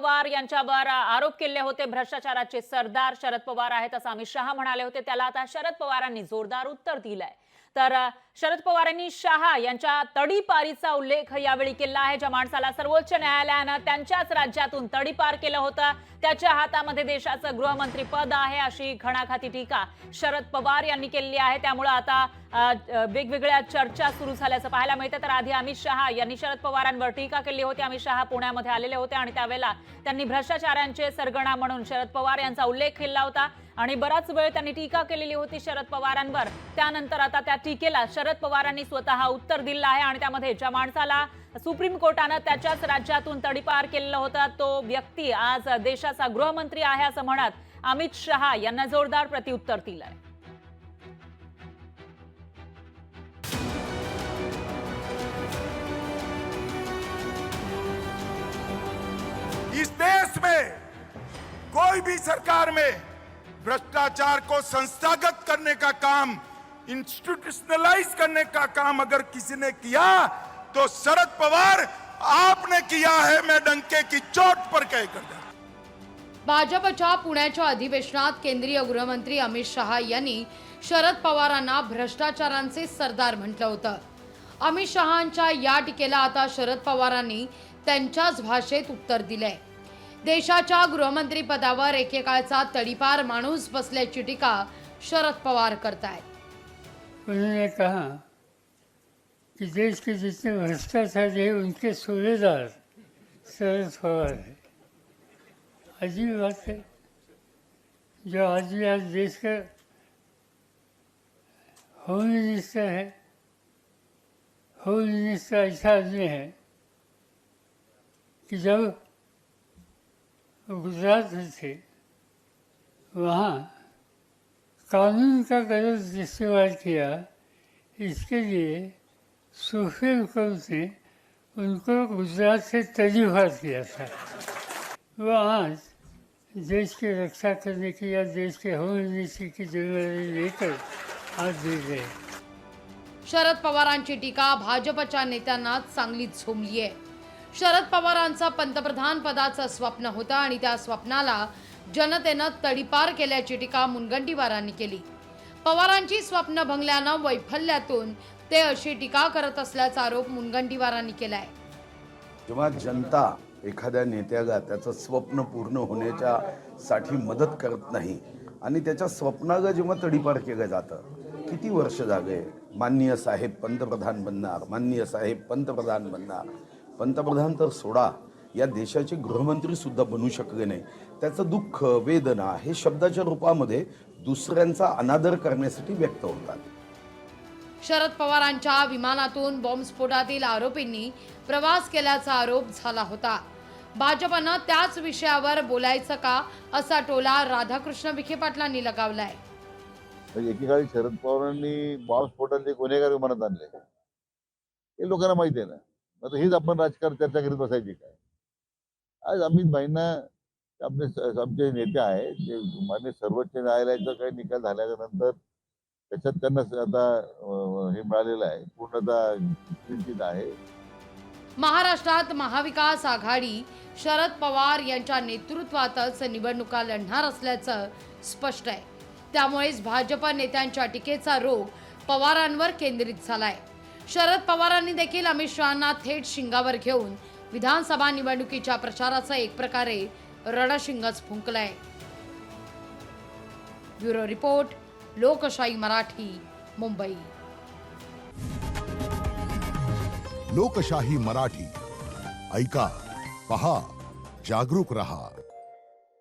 पवार यांच्यावर आरोप केले होते. भ्रष्टाचाराचे सरदार शरद पवार आहेत असं अमित शहा म्हणाले होते. त्याला आता शरद पवारांनी जोरदार उत्तर दिलंय. तर शरद पवारांनी शहा यांच्या तडीपारीचा उल्लेख यावेळी केला आहे. ज्या माणसाला सर्वोच्च न्यायालयानं त्यांच्याच राज्यातून तडीपार केलं होतं, त्याच्या हातामध्ये देशाचं गृहमंत्री पद आहे, अशी घणाघाती टीका शरद पवार यांनी केली आहे. त्यामुळे आता वेगवेगळ्या चर्चा सुरू झाल्याचं पाहायला मिळतं. तर आधी अमित शहा यांनी शरद पवारांवर टीका केली होती. अमित शहा पुण्यामध्ये आलेले होते आणि त्यावेळेला त्यांनी भ्रष्टाचारांचे सरगणा म्हणून शरद पवार यांचा उल्लेख केला होता आणि बराच वेळ त्यांनी टीका केलेली होती शरद पवारांवर. त्यानंतर आता त्या टीकेला शरद पवारांनी स्वतः उत्तर दिलं आहे आणि त्यामध्ये ज्या माणसाला सुप्रीम कोर्टानं त्याच्याच राज्यातून तडीपार केलेलं होतं, तो व्यक्ती आज देशाचा गृहमंत्री आहे असं म्हणत अमित शहा यांना जोरदार प्रत्युत्तर दिलंय. इस देश में कोई भी सरकार में भ्रष्टाचार को संस्थागत करने का काम, इंस्टीट्यूशनलाइज करने का काम अगर किसी ने किया तो शरद पवार आपने किया है, मैं डंके की चोट पर कह कर दिया. भाजपच्या पुण्याच्या अधिवेशनात केंद्रीय गृहमंत्री अमित शहा यांनी शरद पवारांना भ्रष्टाचारांचे सरदार म्हटलं होतं. अमित शहांच्या या टीकेला आता शरद पवारांनी त्यांच्याच भाषेत उत्तर दिलंय. देशाच्या गृहमंत्री पदावर एकेकाळचा तडीपार माणूस बसल्याची टीका शरद पवार करतायत. उन्होंने कहा कि देश के जितने भ्रष्टाचारी हैं उनके सूबेदार शरद पवार है. अजीब बात है. जो आदमी आज देश का होम मिनिस्टर है, होम मिनिस्टर ऐसा आदमी है कि जब गुजरात में थे वहाँ कानून का गलत इस्तेमाल किया, इसके लिए सुप्रीम कोर्ट ने उनको गुजरात से तदीपार किया था. वो आज देश की रक्षा करने की या देश के होम मिनिस्ट्री की जिम्मेदारी लेकर आज दे गए. शरद पवारांची टीका भाजपच्या नेत्यांना चांगलीच झोंबली आहे. शरद पवारांचं पंतप्रधान पदाचं स्वप्न होतं आणि त्या स्वप्नाला जनतेनं तडीपार केल्याची टीका मुनगंटीवारांनी केली. पवारांची स्वप्न भंगल्यानं वैफल्यातून ते अशी टीका करत असल्याचा आरोप मुनगंटीवारांनी केलाय. जेव्हा जनता एखाद्या नेत्याला त्याचं स्वप्न पूर्ण होण्याच्या साठी मदत करत नाही आणि त्याच्या स्वप्नाला जेव्हा तडीपार केलं जातं, किती वर्ष झाले माननीय साहेब पंतप्रधान बनणार, माननीय साहेब पंतप्रधान बनणार. पंतप्रधान तर सोडा, या देशाचे गृहमंत्री सुद्धा बनू शकले नाही. त्याचं दुःख, वेदना हे शब्दाच्या रूपामध्ये दुसऱ्यांचा अनादर करण्यासाठी व्यक्त होतात. शरद पवारांच्या विमानातून बॉम्बस्फोटातील आरोपींनी प्रवास केल्याचा आरोप झाला होता. भाजपनं त्याच विषयावर बोलायचं का असा टोला राधाकृष्ण विखे पाटलांनी लगावलाय. एकेकाळी शरद पवारांनी बॉम्बस्फोटाचे गुन्हेगार विमानात आणले, हे लोकांना माहिती आहे ना. आता हेच आपण राजकारण चर्चा करीत बसायची काय? आज अमित भाईंना आमचे नेते आहे ते मान्य सर्वोच्च न्यायालयाचा काही निकाल झाल्यानंतर त्याच्यात त्यांना आता हे मिळालेलं आहे, पूर्णतः चिंतित आहे. महाराष्ट्रात महाविकास आघाडी शरद पवार यांच्या नेतृत्वातच निवडणुका लढणार असल्याचं स्पष्ट आहे. त्यामुळेच भाजप नेत्यांच्या टीकेचा रोग पवारांवर केंद्रित झालाय. शरद पवारांनी देखील अमित शहांना थेट शिंगावर घेऊन विधानसभा निवडणुकीच्या प्रचाराचं एक प्रकारे रणशिंगच फुंकलंय. ब्युरो रिपोर्ट, लोकशाही मराठी, मुंबई. लोकशाही मराठी ऐका, पहा, जागरूक रहा.